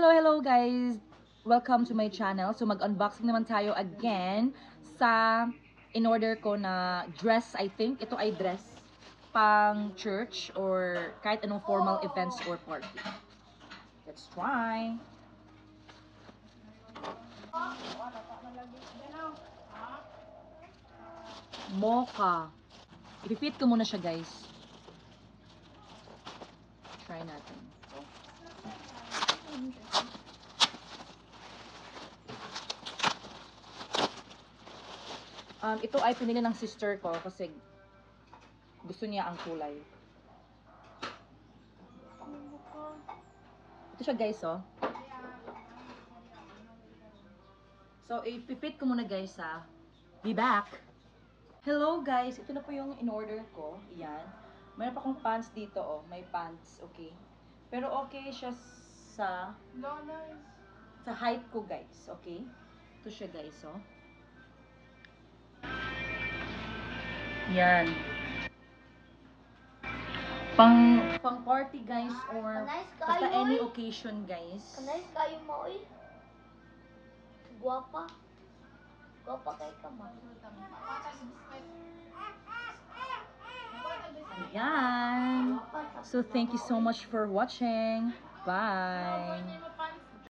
Hello guys! Welcome to my channel. So mag-unboxing naman tayo again sa in-order ko na dress, I think. Ito ay dress pang church or kahit anong formal events or party. Let's try! Mocha. I-fit ko muna siya guys. Try natin. Ito ay pinili ng sister ko kasi gusto niya ang kulay. Ito siya guys, oh. So, ipipit ko muna guys, ha. Be back! Hello guys! Ito na po yung in-order ko. Ayan. Mayroon pa akong pants dito, oh. May pants, okay. Pero okay siya sa height ko guys, okay. Ito siya guys, oh. Yan. Pang party guys or basta any occasion guys. Kanais kayo mo oy. Guwapa. Guwapa kay ka man. Ayan. So thank you so much for watching. Bye.